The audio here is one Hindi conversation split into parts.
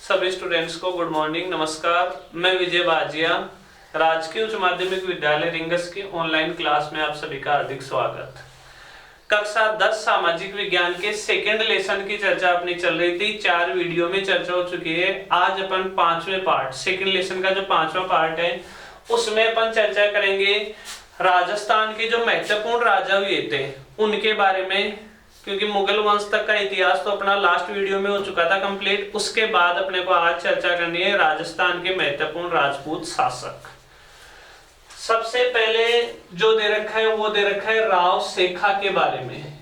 सभी स्टूडेंट्स को गुड मॉर्निंग, नमस्कार। मैं विजय बाजिया, राजकीय उच्च माध्यमिक विद्यालय रिंगस की ऑनलाइन क्लास में आप सभी का हार्दिक स्वागत। कक्षा 10 सामाजिक विज्ञान के सेकंड लेसन की चर्चा अपनी चल रही थी। 4 वीडियो में चर्चा हो चुकी है। आज अपन 5वें पार्ट, सेकंड लेसन का जो 5वां पार्ट है उसमें अपन चर्चा करेंगे राजस्थान के जो महत्वपूर्ण राजा हुए थे उनके बारे में, क्योंकि मुगल वंश तक का इतिहास तो अपना लास्ट वीडियो में हो चुका था कंप्लीट। उसके बाद अपने को आज चर्चा करनी है राजस्थान के महत्वपूर्ण राजपूत शासक। सबसे पहले जो दे रखा है वो दे रखा है राव सेखा के बारे में,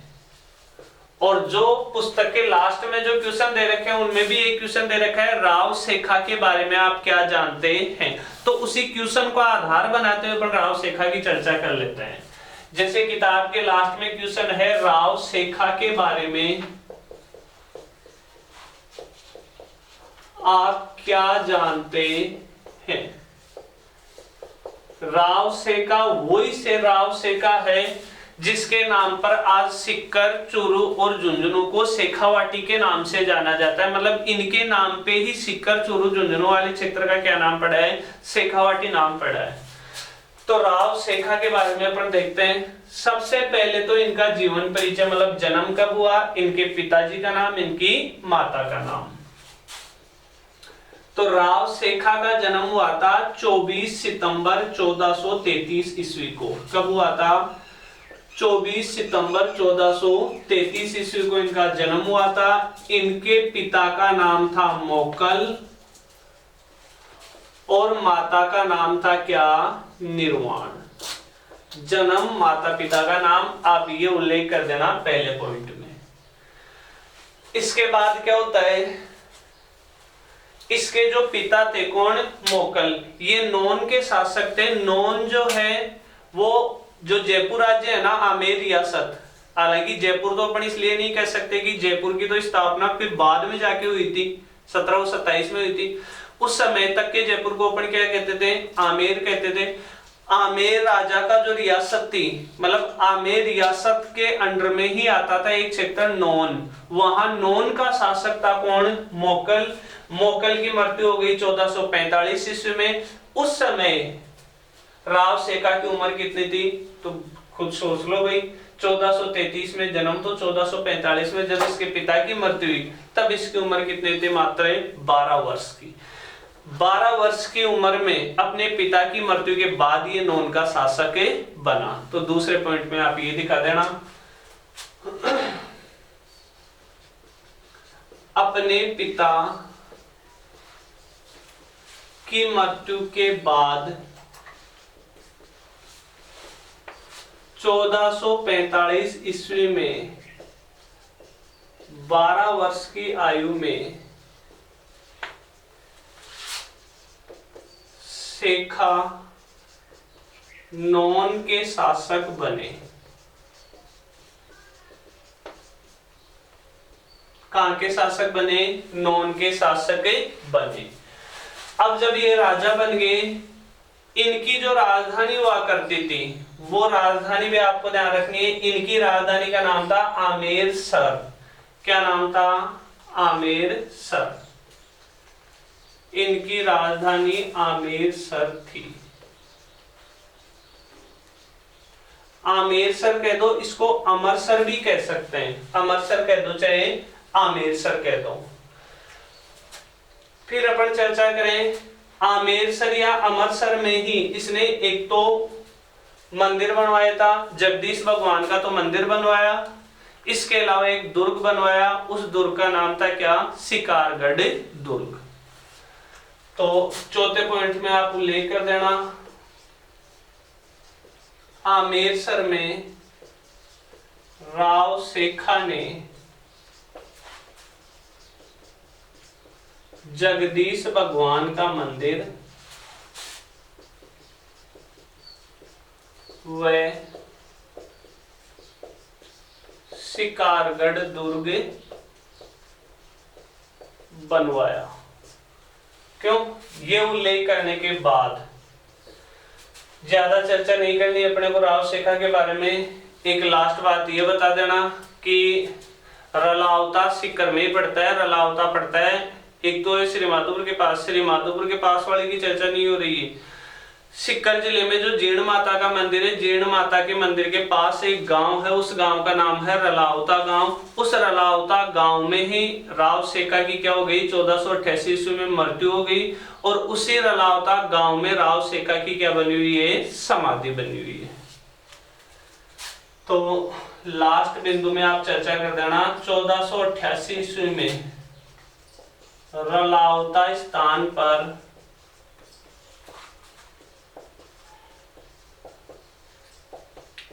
और जो पुस्तक के लास्ट में जो क्वेश्चन दे रखे हैं उनमें भी एक क्वेश्चन दे रखा है राव सेखा के बारे में आप क्या जानते हैं। तो उसी क्वेश्चन को आधार बनाते हुए अपन राव सेखा की चर्चा कर लेते हैं। जैसे किताब के लास्ट में क्वेश्चन है राव सेखा के बारे में आप क्या जानते हैं। राव सेखा वही से राव सेखा है जिसके नाम पर आज सीकर, चूरू और झुंझुनू को शेखावाटी के नाम से जाना जाता है। मतलब इनके नाम पे ही सीकर, चूरू, झुंझुनू वाले क्षेत्र का क्या नाम पड़ा है, शेखावाटी नाम पड़ा है। तो राव सेखा के बारे में अपन देखते हैं। सबसे पहले तो इनका जीवन परिचय, मतलब जन्म कब हुआ, इनके पिताजी का नाम, इनकी माता का नाम। तो राव सेखा का जन्म हुआ था 24 सितंबर 1433 ईस्वी को। कब हुआ था? 24 सितंबर 1433 ईस्वी को इनका जन्म हुआ था। इनके पिता का नाम था मोकल और माता का नाम था क्या, निर्वाण। जन्म, माता पिता का नाम आप ये उल्लेख कर देना पहले पॉइंट में। इसके बाद क्या होता है, इसके जो पिता थे कौन, मोकल, ये नौन के शासक थे। नौन जो है वो जो जयपुर राज्य है ना, आमेर रियासत, हालांकि जयपुर तो अपन इसलिए नहीं कह सकते कि जयपुर की तो स्थापना फिर बाद में जाके हुई थी, 1727 में हुई थी। उस समय तक के जयपुर को अपन क्या कहते थे, आमेर कहते थे। आमेर राजा का जो रियासत थी, मतलब आमेर रियासत के अंडर में ही आता था एक क्षेत्र नौन। वहां नौन का शासक था कौन, मोकल। मोकल की मृत्यु हो गई 1445 ईस्वी में। उस समय राव सेखा की उम्र कितनी थी तो खुद सोच लो भाई। 1433 में जन्म, तो 1445 में जब इसके पिता की मृत्यु हुई तब इसकी उम्र कितनी थी, मात्र 12 वर्ष की। 12 वर्ष की उम्र में अपने पिता की मृत्यु के बाद ये नौन का शासक बना। तो दूसरे पॉइंट में आप ये दिखा देना, अपने पिता की मृत्यु के बाद 1445 ईस्वी में 12 वर्ष की आयु में सेखा नौन के शासक बने। कहां के शासक बने, नौन के शासक बने। अब जब ये राजा बन गए, इनकी जो राजधानी हुआ करती थी वो राजधानी भी आपको ध्यान रखनी है। इनकी राजधानी का नाम था आमेरसर। क्या नाम था, आमेरसर। इनकी राजधानी आमेरसर थी। आमेरसर कह दो, इसको अमरसर भी कह सकते हैं। अमरसर कह दो चाहे आमेरसर कह दो। फिर अपन चर्चा करें, आमेरसर या अमरसर में ही इसने एक तो मंदिर बनवाया था, जगदीश भगवान का तो मंदिर बनवाया। इसके अलावा एक दुर्ग बनवाया, उस दुर्ग का नाम था क्या, शिकारगढ़ दुर्ग। तो चौथे पॉइंट में आप उल्लेख कर देना, आमेरसर में राव सेखा ने जगदीश भगवान का मंदिर व शिकारगढ़ दुर्ग बनवाया। क्यों, ये उल्लेख करने के बाद ज्यादा चर्चा नहीं करनी अपने को राव सेखा के बारे में। एक लास्ट बात ये बता देना कि रलावता सीकर में ही पड़ता है, रलावता पड़ता है एक तो है श्री माधोपुर के पास, श्री माधोपुर के पास वाले की चर्चा नहीं हो रही है। सीकर जिले में जो जीर्ण माता का मंदिर है, जीर्ण माता के मंदिर के पास एक गांव है, उस गांव का नाम है रलावता गांव। उस रलावता गांव में ही राव सेका की क्या हो गई, 1488 ईस्वी में मृत्यु हो गई। और उसी रलावता गांव में राव सेका की क्या बनी हुई है, समाधि बनी हुई है। तो लास्ट बिंदु में आप चर्चा कर देना, 1488 ईस्वी में रलावता स्थान पर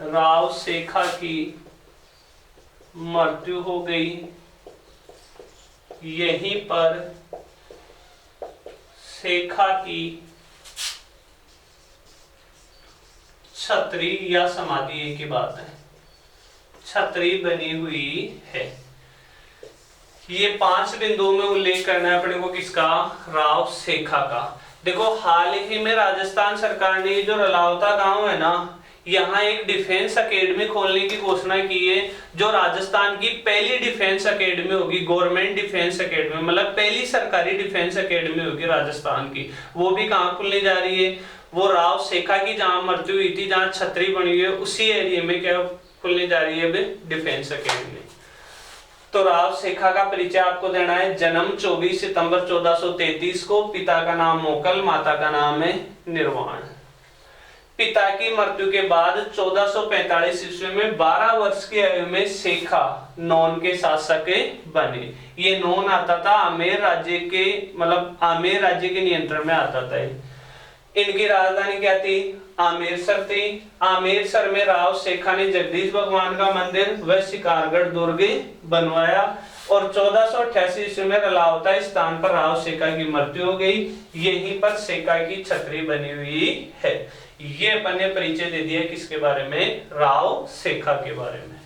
राव सेखा की मृत्यु हो गई। यहीं पर सेखा की छतरी या समाधि एक ही बात है, छतरी बनी हुई है। ये 5 बिंदुओं में उल्लेख करना है अपने को, किसका, राव सेखा का। देखो हाल ही में राजस्थान सरकार ने जो रलावता गांव है ना, यहाँ एक डिफेंस एकेडमी खोलने की घोषणा की है, जो राजस्थान की पहली डिफेंस एकेडमी होगी, गवर्नमेंट डिफेंस एकेडमी, मतलब पहली सरकारी डिफेंस एकेडमी होगी राजस्थान की। वो भी कहाँ खुलने जा रही है, वो राव सेखा की जहां मृत्यु हुई थी, जहां छतरी बनी हुई है, उसी एरिया में क्या खुलने जा रही है डिफेंस एकेडमी। तो राव सेखा का परिचय आपको देना है। जन्म 24 सितंबर 1433 को, पिता का नाम मोकल, माता का नाम है निर्वाण। पिता की मृत्यु के बाद 1445 ईस्वी में 12 वर्ष की आयु में सेखा नौन के शासक बने। ये नौन आता था आमेर राज्य के, मतलब आमेर राज्य के नियंत्रण में आता था। इनकी राजधानी क्या थी, आमेरसर थी। आमेरसर में राव सेखा ने जगदीश भगवान का मंदिर व शिकारगढ़ दुर्ग बनवाया। और 1488 ईस्वी में रलावता स्थान पर राव सेखा की मृत्यु हो गई। यहीं पर सेखा की छतरी बनी हुई है। ये अपन ने परिचय दे दिया किसके बारे में, राव सेखा के बारे में।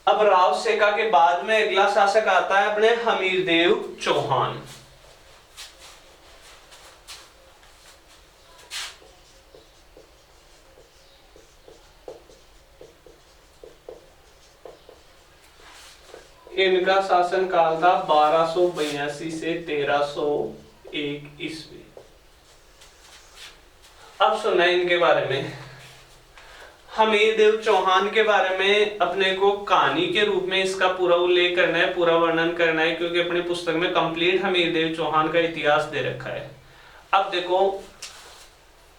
अब राव सेखा के बाद में अगला शासक आता है अपने हमीरदेव चौहान। इनका शासन काल था 1282 से 1301 ईस्वी। अब सुना इनके बारे में, हमीरदेव चौहान के बारे में अपने को कहानी के रूप में इसका पूरा उल्लेख करना है, पूरा वर्णन करना है, क्योंकि अपनी पुस्तक में कंप्लीट हमीरदेव चौहान का इतिहास दे रखा है। अब देखो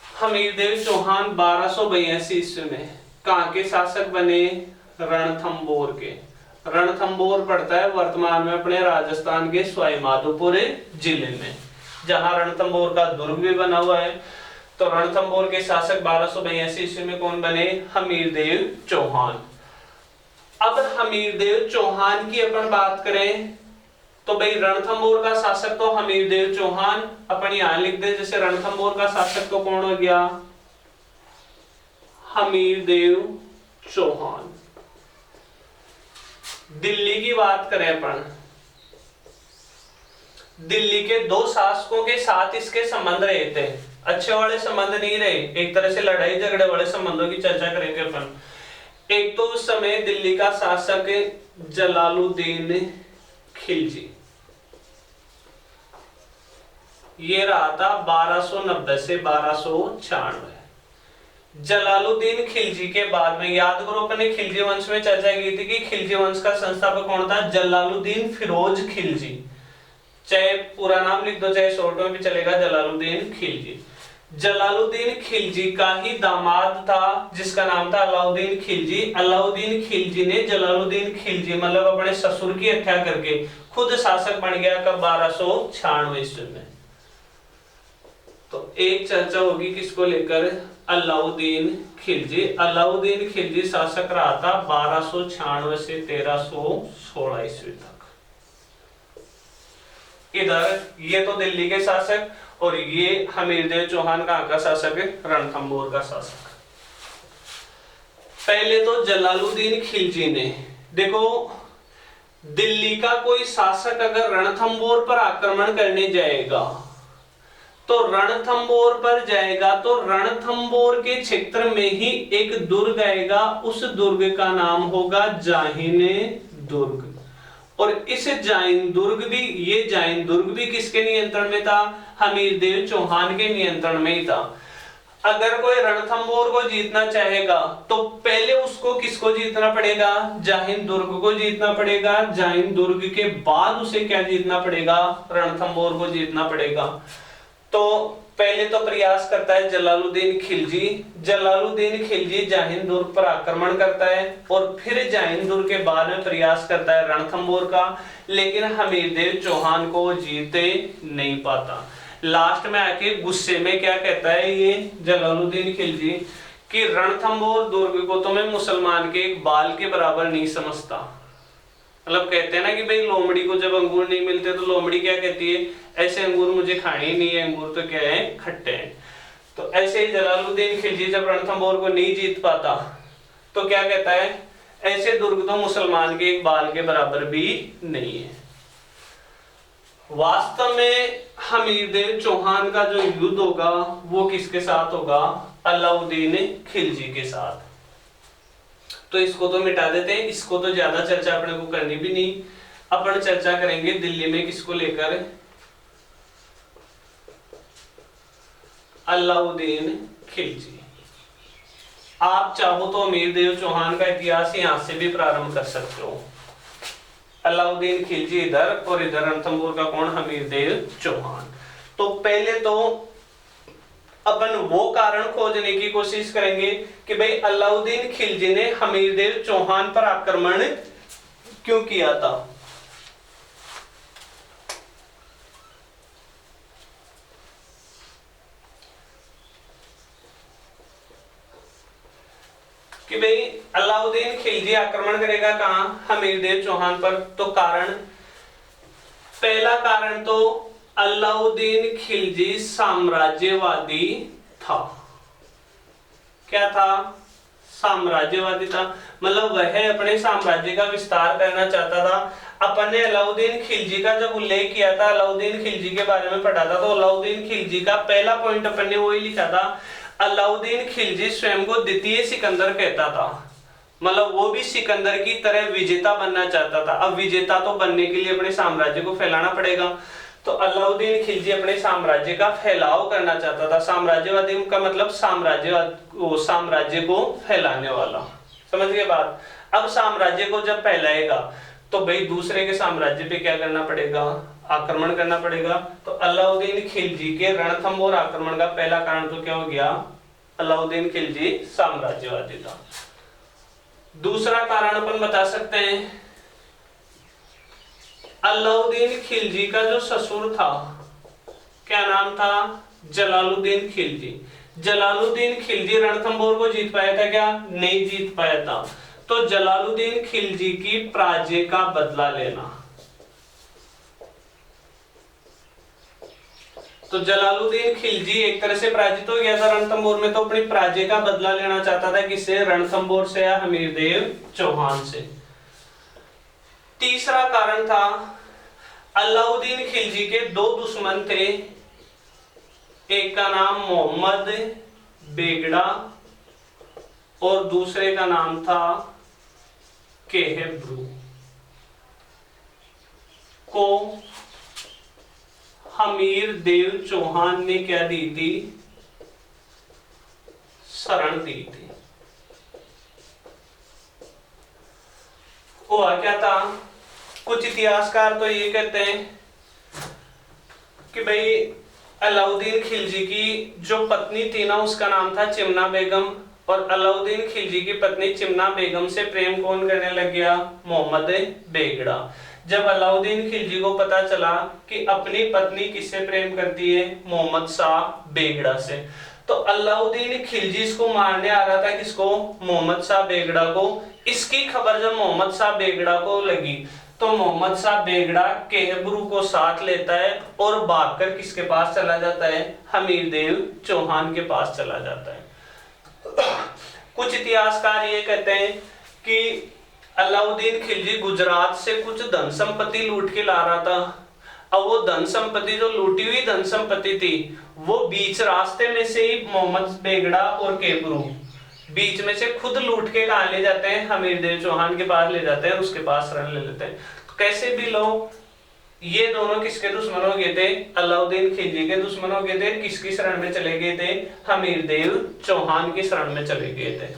हमीरदेव चौहान 1282 ईस्वी में कहाँ के शासक बने, रणथंबोर के। रणथंबोर पड़ता है वर्तमान में अपने राजस्थान के सवाई माधोपुर जिले में, जहां रणथंबोर का दुर्ग भी बना हुआ है। तो रणथंबोर के शासक 1282 ईस्वी में कौन बने, हमीरदेव चौहान। अब हमीरदेव चौहान की अपन बात करें तो भाई रणथंबोर का शासक तो हमीरदेव चौहान, अपन यहां लिख दे जैसे रणथंबोर का शासक तो कौन हो गया, हमीरदेव चौहान। दिल्ली की बात करें अपन, दिल्ली के 2 शासकों के साथ इसके संबंध रहे थे, अच्छे वाले संबंध नहीं रहे, एक तरह से लड़ाई झगड़े वाले संबंधों की चर्चा करेंगे अपन। एक तो उस समय दिल्ली का शासक जलालुद्दीन खिलजी, ये रहा था 1290 से 1296। जलालुद्दीन खिलजी के बाद में याद करो अपने खिलजी वंश में चर्चा की थी कि खिलजी वंश का संस्थापक कौन था, जलालुद्दीन फिरोज खिलजी। चाहे पूरा नाम लिख दो चाहे शॉर्ट में भी चलेगा, जलालुद्दीन खिलजी। जलालुद्दीन खिलजी का ही दामाद था जिसका नाम था अलाउद्दीन खिलजी। अलाउद्दीन खिलजी ने जलालुद्दीन खिलजी मतलब अपने ससुर की हत्या करके खुद शासक बन गया, कब, 1296 ईस्वी में। तो एक चर्चा होगी किसको लेकर, अलाउद्दीन खिलजी। अलाउद्दीन खिलजी शासक रहा था 1296 से 1316 ईस्वी तक। इधर ये तो दिल्ली के शासक और ये हमीरदेव चौहान कहाँ का शासक है, रणथंबोर का शासक। पहले तो जलालुद्दीन खिलजी ने, देखो दिल्ली का कोई शासक अगर रणथंबोर पर आक्रमण करने जाएगा तो रणथंबोर पर जाएगा तो रणथंबोर के क्षेत्र में ही एक दुर्ग आएगा, उस दुर्ग का नाम होगा जाहिने दुर्ग। और इस जाइन दुर्ग भी किसके नियंत्रण में था? हमीरदेव चौहान के नियंत्रण में ही था। अगर कोई रणथंबोर को जीतना चाहेगा तो पहले उसको किसको जीतना पड़ेगा? जाहिन दुर्ग को जीतना पड़ेगा। जाहिन दुर्ग के बाद उसे क्या जीतना पड़ेगा? रणथंबोर को जीतना पड़ेगा। तो पहले तो प्रयास करता है जलालुद्दीन खिलजी। जलालुद्दीन खिलजी जाहिन दुर्ग पर आक्रमण करता है और फिर जाहिन दुर्ग के बाद में प्रयास करता है रणथंबोर का, लेकिन हमीरदेव चौहान को जीते नहीं पाता। लास्ट में आके गुस्से में क्या कहता है ये जलालुद्दीन खिलजी कि रणथंबोर दुर्ग को तो मैं मुसलमान के एक बाल के बराबर नहीं समझता। मतलब कहते हैं ना कि भाई लोमड़ी को जब अंगूर नहीं मिलते तो लोमड़ी क्या कहती है? ऐसे अंगूर मुझे खाने ही नहीं है, अंगूर तो क्या है? खट्टे हैं। तो ऐसे ही जलालुद्दीन खिलजी जब रणथंबोर को नहीं जीत पाता तो क्या कहता है? ऐसे दुर्ग तो मुसलमान के एक बाल के बराबर भी नहीं है। वास्तव में हमीरदेव चौहान का जो युद्ध होगा वो किसके साथ होगा? अलाउद्दीन खिलजी के साथ। तो इसको तो मिटा देते हैं, इसको तो ज्यादा चर्चा अपने को करनी भी नहीं। अपन चर्चा करेंगे दिल्ली में किसको लेकर? अलाउद्दीन खिलजी। आप चाहो तो हमीरदेव चौहान का इतिहास यहां से भी प्रारंभ कर सकते हो। अलाउद्दीन खिलजी इधर और इधर रणथंबोर का कौन? हमीरदेव चौहान। तो पहले तो अपन वो कारण खोजने की कोशिश करेंगे कि भाई अलाउद्दीन खिलजी ने हमीरदेव चौहान पर आक्रमण क्यों किया था। कि भाई अलाउद्दीन खिलजी आक्रमण करेगा कहां? हमीरदेव चौहान पर। तो कारण, पहला कारण तो अलाउद्दीन खिलजी साम्राज्यवादी था। क्या था? साम्राज्यवादी था। मतलब वह अपने साम्राज्य का विस्तार करना चाहता था। अपन ने अलाउद्दीन खिलजी का जब उल्लेख किया था, अलाउद्दीन खिलजी के बारे में पढ़ा था, तो अलाउद्दीन खिलजी का पहला पॉइंट अपन ने वही लिखा था, अलाउद्दीन खिलजी स्वयं को द्वितीय सिकंदर कहता था। मतलब वो भी सिकंदर की तरह विजेता बनना चाहता था। अब विजेता तो बनने के लिए अपने साम्राज्य को फैलाना पड़ेगा। तो अलाउद्दीन खिलजी अपने साम्राज्य का फैलाव करना चाहता था। साम्राज्यवादी का मतलब साम्राज्य को फैलाने वाला। समझ गए बात? अब साम्राज्य को जब फैलाएगा तो भाई दूसरे के साम्राज्य पे क्या करना पड़ेगा? आक्रमण करना पड़ेगा। तो अलाउद्दीन खिलजी के रणथंबोर आक्रमण का पहला कारण तो क्या हो गया? अलाउद्दीन खिलजी साम्राज्यवादी था। दूसरा कारण अपन बता सकते हैं, अलाउद्दीन खिलजी का जो ससुर था, क्या नाम था? जलालुद्दीन खिलजी। जलालुद्दीन खिलजी रणथंबोर को जीत पाया था क्या? नहीं जीत पाया था। तो जलालुद्दीन खिलजी की पराजय का बदला लेना। तो जलालुद्दीन खिलजी एक तरह से पराजित हो गया था रणथंबोर में, तो अपनी पराजय का बदला लेना चाहता था। किससे? रणथंबोर से या हमीरदेव चौहान से। तीसरा कारण था, अलाउद्दीन खिलजी के दो दुश्मन थे। एक का नाम मोहम्मद बेगड़ा और दूसरे का नाम था केहब्रू। को हमीरदेव चौहान ने क्या दी थी? शरण दी थी। हुआ क्या था? कुछ इतिहासकार तो ये कहते हैं कि भाई अलाउद्दीन खिलजी की जो पत्नी थी ना, उसका नाम था चिमना बेगम, और अलाउद्दीन खिलजी की पत्नी चिमना बेगम से प्रेम कौन करने लग गया? मोहम्मद बेगड़ा। जब अलाउद्दीन खिलजी को पता चला कि अपनी पत्नी किससे प्रेम करती है? मोहम्मद शाह बेगड़ा से, तो अलाउद्दीन खिलजी इसको मारने आ रहा था। किसको? मोहम्मद शाह बेगड़ा को। इसकी खबर जब मोहम्मद शाह बेगड़ा को लगी तो मोहम्मद शाह बेगड़ा केहब्रू को साथ लेता है और भागकर किसके पास चला जाता है? हमीरदेव चौहान के पास चला जाता है। कुछ इतिहासकार ये कहते हैं कि अलाउद्दीन खिलजी गुजरात से कुछ धन संपत्ति लूट के ला रहा था। अब वो धन संपत्ति, जो लूटी हुई धन संपत्ति थी, वो बीच रास्ते में से ही मोहम्मद बेगड़ा और केपरू बीच में से खुद लूट के कहा ले जाते हैं, हमीरदेव चौहान के पास ले जाते हैं, उसके पास रण ले लेते हैं। तो कैसे भी लोग, ये दोनों किसके दुश्मन हो गए थे? अलाउद्दीन खिलजी के दुश्मन हो गए थे। किसकी शरण में चले गए थे? हमीरदेव चौहान की शरण में चले गए थे।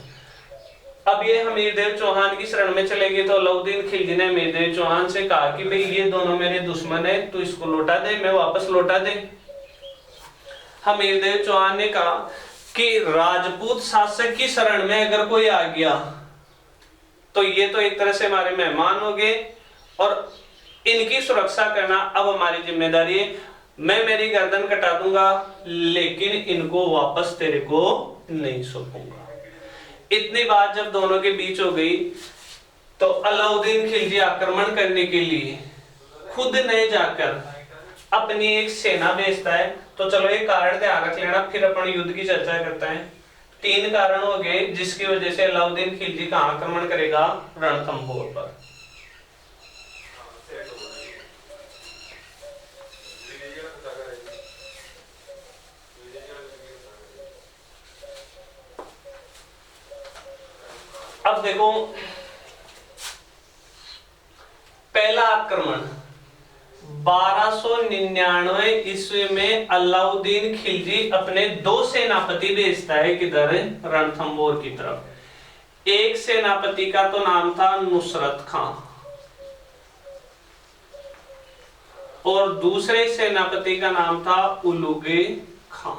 अब ये हमीरदेव चौहान की शरण में चले गए तो अलाउद्दीन खिलजी ने हमीरदेव चौहान से कहा कि भाई ये दोनों मेरे दुश्मन है, तू इसको लौटा दे, मैं वापस लौटा दे। हमीरदेव चौहान ने कहा कि राजपूत शासक की शरण में अगर कोई आ गया तो ये तो एक तरह से हमारे मेहमान हो गए और इनकी सुरक्षा करना अब हमारी जिम्मेदारी है। मैं मेरी गर्दन कटा दूंगा लेकिन इनको वापस तेरे को नहीं सौंपूंगा। इतनी बात जब दोनों के बीच हो गई तो अलाउद्दीन खिलजी आक्रमण करने के लिए खुद नहीं जाकर अपनी एक सेना भेजता है। तो चलो एक कारण ध्यान रख लेना, फिर अपन युद्ध की चर्चा करते हैं। 3 कारण हो गए जिसकी वजह से अलाउद्दीन खिलजी का आक्रमण करेगा रणथंभौर पर। अब देखो, पहला आक्रमण 1299 ईस्वी में अलाउद्दीन खिलजी अपने 2 सेनापति भेजता है, किधर? रणथंभौर की तरफ। एक सेनापति का तो नाम था नुसरत खां और दूसरे सेनापति का नाम था उलुगे खां।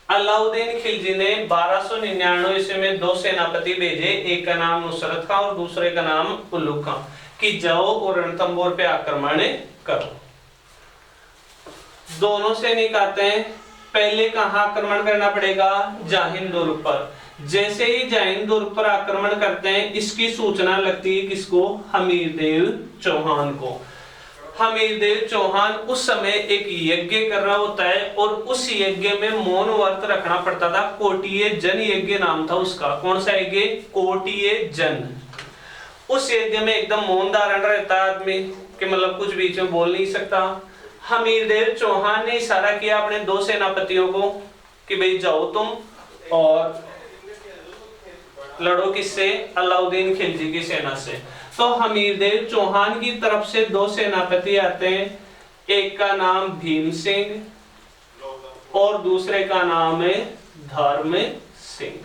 अलाउद्दीन खिलजी ने 1299 ईस्वी में 2 सेनापति भेजे, एक का नाम नुसरत खां और दूसरे का नाम उलुग खां, कि जाओ और रणथंभौर पे आक्रमण करो। दोनों सैनिक आते हैं। पहले कहां आक्रमण करना पड़ेगा? जाहिन दुर्ग पर। जैसे ही जाहिन दुर्ग पर आक्रमण करते हैं, इसकी सूचना लगती है किसको? हमीरदेव चौहान को। हमीरदेव चौहान उस समय एक यज्ञ कर रहा होता है और उस यज्ञ में मौन व्रत रखना पड़ता था। कोटिये जन यज्ञ नाम था उसका। कौन सा यज्ञ? कोटिये जन। उस यज्ञ में एकदम मौन धारण रहता है आदमी, कि मतलब कुछ बीच में बोल नहीं सकता। हमीरदेव चौहान ने इशारा किया अपने 2 सेनापतियों को कि भाई जाओ तुम और लड़ो। किससे? अलाउद्दीन खिलजी की सेना से। तो हमीरदेव चौहान की तरफ से 2 सेनापति आते हैं, एक का नाम भीम सिंह और दूसरे का नाम है धर्म सिंह।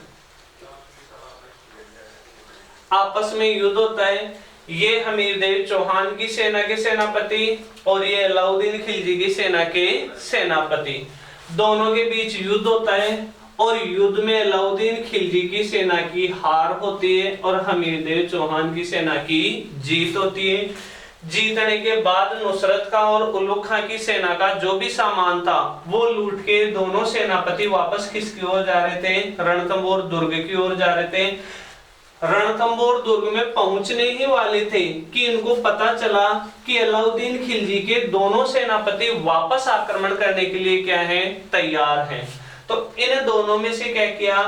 आपस में युद्ध होता है। ये हमीरदेव चौहान की सेना के सेनापति और ये अलाउद्दीन खिलजी की सेना के सेनापति, दोनों के बीच युद्ध होता है और युद्ध में अलाउद्दीन खिलजी की सेना की हार होती है और हमीरदेव चौहान की सेना की जीत होती है। जीतने के बाद नुसरत खां और उलुग खां की सेना का जो भी सामान था वो लूट के दोनों सेनापति वापस किसकी ओर जा रहे थे? रणथंभौर दुर्ग की ओर जा रहे थे। रणथंभौर दुर्ग में पहुंचने ही वाले थे कि इनको पता चला कि अलाउद्दीन खिलजी के दोनों सेनापति वापस आक्रमण करने के लिए क्या है? तैयार हैं। तो इन दोनों में से क्या किया?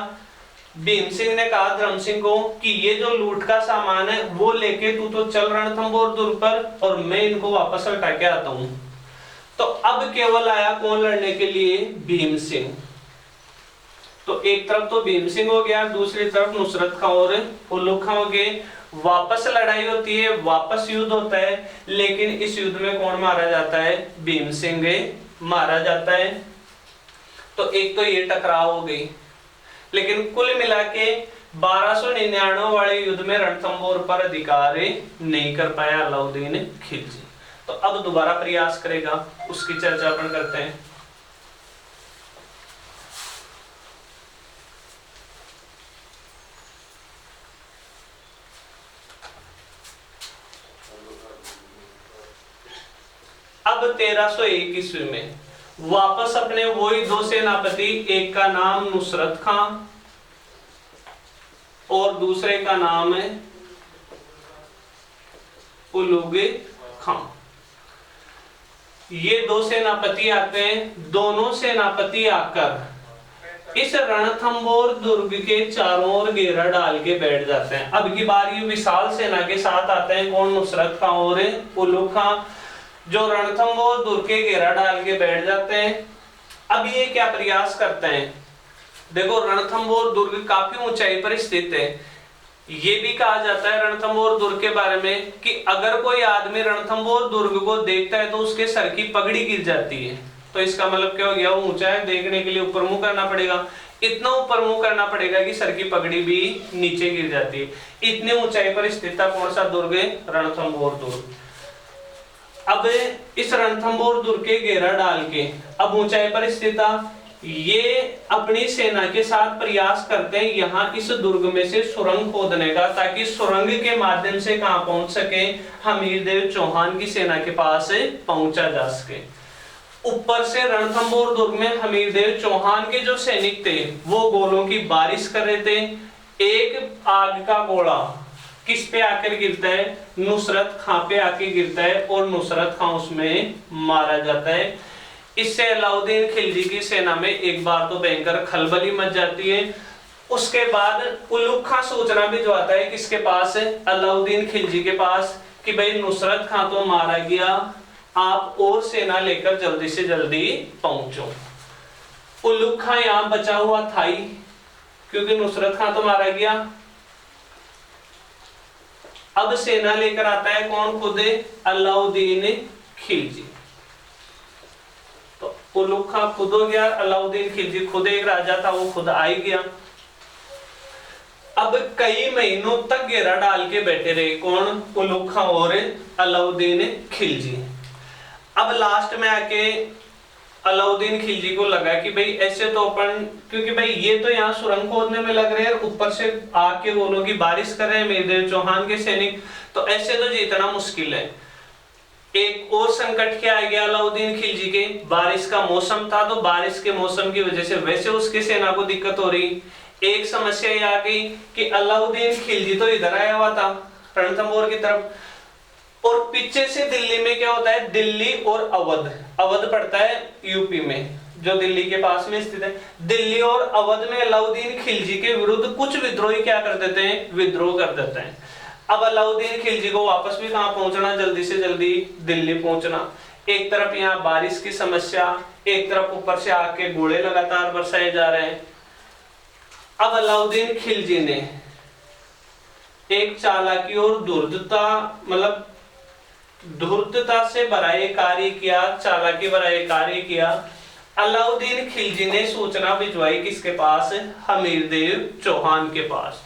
भीम सिंह ने कहा धर्म सिंह को कि ये जो लूट का सामान है वो लेके तू तो चल रणथंभौर दुर्ग पर और मैं इनको वापस हटा के आता हूं। तो अब केवल आया कौन लड़ने के लिए? भीम सिंह। तो एक तरफ तो भीम सिंह हो गया, दूसरी तरफ नुसरत खां और उलुग खां हो गए। वापस लड़ाई होती है, वापस युद्ध होता है, लेकिन इस युद्ध में कौन मारा जाता है? भीम सिंह मारा जाता है। तो एक तो ये टकराव हो गई, लेकिन कुल मिला के 1299 वाले युद्ध में रणथंभौर पर अधिकार नहीं कर पाया अलाउद्दीन खिलजी। तो अब दोबारा प्रयास करेगा, उसकी चर्चा अपन करते हैं। अब 1301 ईस्वी में वापस अपने वही 2 सेनापति, एक का नाम नुसरत खां और दूसरे का नाम है उलुग खां, ये 2 सेनापति आते हैं। दोनों सेनापति आकर इस रणथंबोर दुर्ग के चारों ओर घेरा डाल के बैठ जाते हैं। अब की बार ये विशाल सेना के साथ आते हैं, कौन? नुसरत खां और उल्लू खां, जो रणथंबोर दुर्ग के घेरा डाल के बैठ जाते हैं। अब ये क्या प्रयास करते हैं? देखो, रणथंबोर दुर्ग काफी ऊंचाई पर स्थित है। ये भी कहा जाता है रणथंबोर दुर्ग के बारे में कि अगर कोई आदमी रणथंबोर दुर्ग को देखता है तो उसके सर की पगड़ी गिर जाती है। तो इसका मतलब क्या हो गया? वो ऊंचा है, देखने के लिए ऊपर मुंह करना पड़ेगा। इतना ऊपर मुंह करना पड़ेगा कि सर की पगड़ी भी नीचे गिर जाती है। इतने ऊंचाई पर स्थित था कौन सा दुर्ग है? रणथंबोर दुर्ग। अब इस रणथंबोर दुर्ग के घेरा डाल के अब ऊंचाई पर स्थित था, ये अपनी सेना के साथ प्रयास करते हैं यहाँ इस दुर्ग में से सुरंग खोदने का, ताकि सुरंग के माध्यम से कहां पहुंच सके? हमीरदेव चौहान की सेना के पास पहुंचा जा सके। ऊपर से रणथंबोर दुर्ग में हमीरदेव चौहान के जो सैनिक थे वो गोलों की बारिश कर रहे थे। एक आग का गोला किस पे आकर गिरता है? नुसरत खां पे आके गिरता है और नुसरत खां उसमें मारा जाता है। इससे अलाउद्दीन खिलजी की सेना में एक बार तो भयंकर खलबली मच जाती है। उसके बाद उल्लू खां सूचना भिजवाता है किसके पास? अलाउद्दीन खिलजी के पास, कि भाई नुसरत खां तो मारा गया, आप और सेना लेकर जल्दी से जल्दी पहुंचो। उल्लू खां यहां बचा हुआ था ही, क्योंकि नुसरत खां तो मारा गया। अब सेना लेकर आता है कौन? खुद अलाउद्दीन खिलजी। तो उल्लू खां खुद हो गया, अलाउद्दीन खिलजी खुद एक राजा था, वो खुद आ ही गया। अब कई महीनों तक घेरा डाल के बैठे रहे कौन? उल्लू खां और अलाउद्दीन खिलजी। अब लास्ट में आके अलाउद्दीन खिलजी को लगा कि भाई ऐसे तो अपन, क्योंकि भाई ये तो यहाँ सुरंग खोदने में लग रहे हैं, ऊपर से आके गोलों की बारिश कर रहे हैं हमीरदेव चौहान के सैनिक, तो ऐसे तो जीतना मुश्किल है। एक और संकट क्या आ गया अलाउद्दीन खिलजी के? बारिश का मौसम था, तो बारिश के मौसम की वजह से वैसे उसकी सेना को दिक्कत हो रही। एक समस्या ये आ गई कि अलाउद्दीन खिलजी तो इधर आया हुआ था रणथंबोर की तरफ, और पीछे से दिल्ली में क्या होता है? दिल्ली और अवध, अवध पड़ता है यूपी में, जो दिल्ली के पास में स्थित है। दिल्ली और अवध में अलाउद्दीन खिलजी के विरुद्ध कुछ विद्रोही क्या कर देते हैं? विद्रोह कर देते हैं। अब अलाउद्दीन खिलजी को वापस भी कहां पहुंचना? जल्दी से जल्दी दिल्ली पहुंचना। एक तरफ यहाँ बारिश की समस्या, एक तरफ ऊपर से आके गोले लगातार बरसाए जा रहे हैं। अब अलाउद्दीन खिलजी ने एक चालाकी और धूर्तता, मतलब धूर्तता से भरा एक कार्य किया, चालाकी भरा एक कार्य किया। अलाउद्दीन खिलजी ने सूचना भिजवाई किसके पास? हमीरदेव चौहान के पास,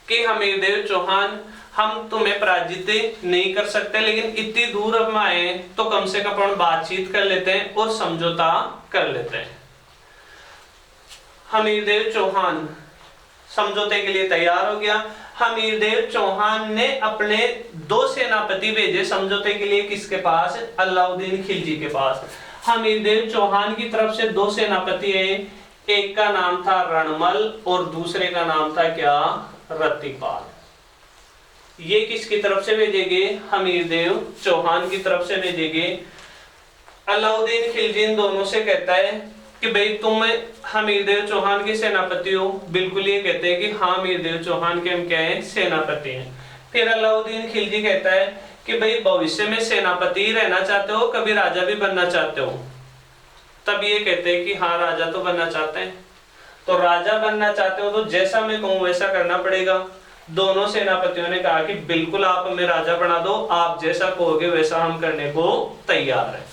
कि हमीरदेव चौहान, हम तुम्हें पराजित नहीं कर सकते, लेकिन इतनी दूर हम आए तो कम से कम अपन बातचीत कर लेते हैं और समझौता कर लेते हैं। हमीरदेव चौहान समझौते के लिए तैयार हो गया। हमीरदेव चौहान ने अपने 2 सेनापति भेजे समझौते के लिए, किसके पास? अलाउद्दीन खिलजी के पास। हमीरदेव चौहान की तरफ से 2 सेनापति है, एक का नाम था रणमल और दूसरे का नाम था क्या? रतिपाल। ये किसकी तरफ से भेजेंगे? हमीरदेव चौहान की तरफ से भेजेंगे। अलाउद्दीन खिलजी इन दोनों से कहता है कि भाई तुम हमीरदेव चौहान के सेनापति हो? बिल्कुल ये कहते हैं कि हाँ हमीरदेव चौहान के हम क्या है? सेनापति हैं। फिर अलाउद्दीन खिलजी कहता है कि भाई भविष्य में सेनापति ही रहना चाहते हो, कभी राजा भी बनना चाहते हो? तब ये कहते हैं कि हाँ राजा तो बनना चाहते हैं। तो राजा बनना चाहते हो तो जैसा मैं कहूं वैसा करना पड़ेगा। दोनों सेनापतियों ने कहा कि बिल्कुल आप हमें राजा बना दो, आप जैसा कहोगे वैसा हम करने को तैयार हैं।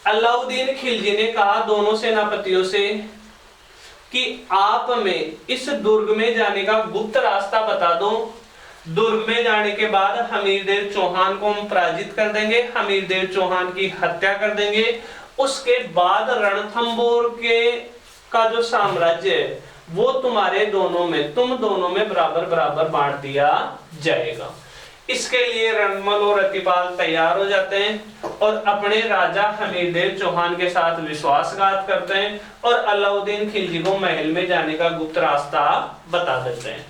अलाउद्दीन खिलजी ने कहा दोनों सेनापतियों से कि आप हमें इस दुर्ग में जाने का गुप्त रास्ता बता दो। दुर्ग में जाने के बाद हमीरदेव चौहान को हम पराजित कर देंगे, हमीरदेव चौहान की हत्या कर देंगे। उसके बाद रणथंबोर के का जो साम्राज्य है वो तुम्हारे दोनों में, तुम दोनों में बराबर बराबर बांट दिया जाएगा। इसके लिए रणमल और रतिपाल तैयार हो जाते हैं और अपने राजा हमीरदेव चौहान के साथ विश्वासघात करते हैं और अलाउद्दीन खिलजी को महल में जाने का गुप्त रास्ता बता देते हैं।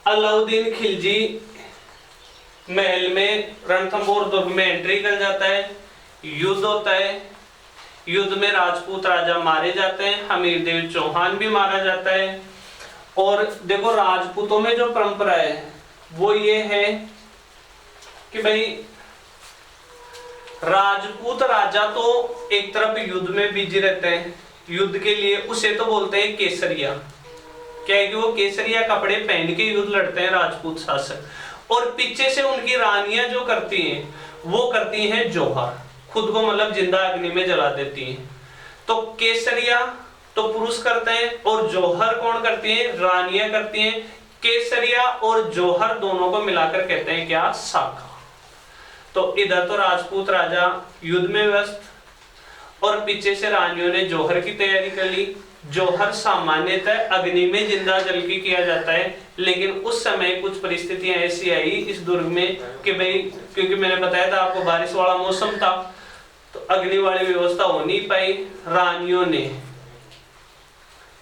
अलाउद्दीन खिलजी महल में रणथंबोर दुर्ग में एंट्री कर जाता है, युद्ध होता है। युद्ध में राजपूत राजा मारे जाते हैं, हमीरदेव चौहान भी मारा जाता है। और देखो राजपूतों में जो परंपरा है वो ये है कि भाई राजपूत राजा तो एक तरफ युद्ध में बिजी रहते हैं, युद्ध के लिए उसे तो बोलते हैं केसरिया। क्या है कि वो केसरिया कपड़े पहन के युद्ध लड़ते हैं राजपूत शासक। और पीछे से उनकी रानियां जो करती हैं वो करती हैं जौहर, खुद को मतलब जिंदा अग्नि में जला देती हैं। तो केसरिया तो पुरुष करते हैं और जौहर कौन करती है, रानियां करती हैं। केसरिया और जौहर दोनों को मिलाकर कहते हैं क्या, शाखा। तो इधर तो राजपूत राजा युद्ध में व्यस्त और पीछे से रानियों ने जौहर की तैयारी कर ली। जौहर सामान्यतः अग्नि में जिंदा जल के किया जाता है, लेकिन उस समय कुछ परिस्थितियां ऐसी आई इस दुर्ग में कि भाई, क्योंकि मैंने बताया था आपको बारिश वाला मौसम था, तो अग्नि वाली व्यवस्था हो नहीं पाई। रानियों ने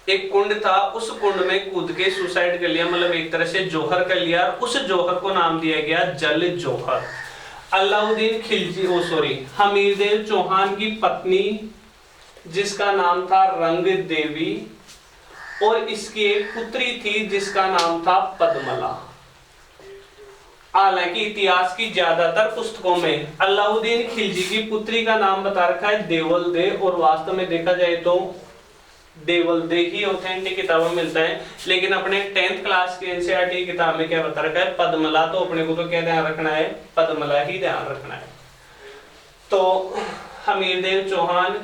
एक कुंड था, उस कुंड में कूद के सुसाइड कर लिया, मतलब एक तरह से जौहर कर लिया। उस जौहर को नाम दिया गया जल जौहर। अलाउद्दीन खिलजी हमीरदेव चौहान की पत्नी जिसका नाम था रंग देवी, और इसकी एक पुत्री थी जिसका नाम था पद्मला। हालांकि इतिहास की ज्यादातर पुस्तकों में अलाउद्दीन खिलजी की पुत्री का नाम बता रखा है देवलदे, और वास्तव में देखा जाए तो देवलदे ही ऑथेंटिक किताबों में मिलता है। लेकिन अपने 10th क्लास की एनसीईआरटी किताब में क्या बता रखा है, पद्मला। तो अपने को तो क्या ध्यान रखना है, पद्मला ही ध्यान रखना है। तो हमीरदेव चौहान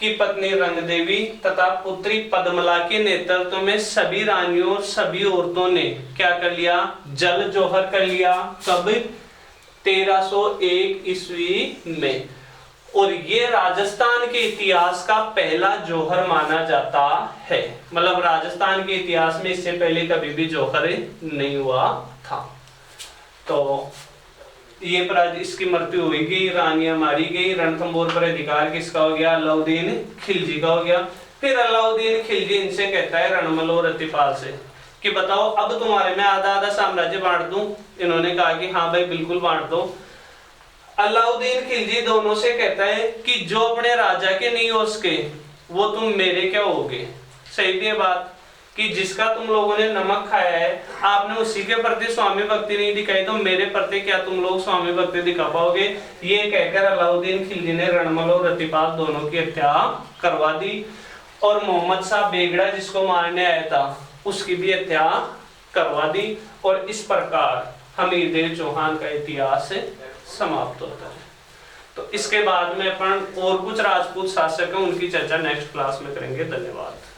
की पत्नी रंगदेवी तथा पुत्री पद्मला के नेतृत्व में सभी रानियों और सभी औरतों ने क्या कर लिया, जल जौहर कर लिया। कब, 1301 ईस्वी में। और ये राजस्थान के इतिहास का पहला जौहर माना जाता है। मतलब राजस्थान के इतिहास में इससे पहले कभी भी जौहर नहीं हुआ था। तो ये इसकी मृत्यु हुई गई, रानियां मारी गई, रणथंभौर पर अधिकार किसका हो गया, अलाउद्दीन खिलजी का हो गया। फिर अलाउद्दीन खिलजी इनसे कहता है रणमल और रतिपाल से कि बताओ अब तुम्हारे में आधा आधा साम्राज्य बांट दूं। इन्होंने कहा कि हाँ भाई बिल्कुल बांट दो। अलाउद्दीन खिलजी दोनों से कहता है कि जो अपने राजा के नहीं हो सके वो तुम मेरे क्या होगे। सही भी है बात कि जिसका तुम लोगों ने नमक खाया है, आपने उसी के प्रति स्वामी भक्ति नहीं दिखाई, तो मेरे प्रति क्या तुम लोग स्वामी भक्ति दिखा पाओगे। ये कहकर अलाउद्दीन खिलजी ने रणमल और रतिपाल दोनों की हत्या करवा दी, और मोहम्मद शाह बेगड़ा जिसको मारने आया था उसकी भी हत्या करवा दी। और इस प्रकार हमीरदेव चौहान का इतिहास समाप्त होता है। तो इसके बाद में अपन और कुछ राजपूत शासक हैं उनकी चर्चा नेक्स्ट क्लास में करेंगे। धन्यवाद।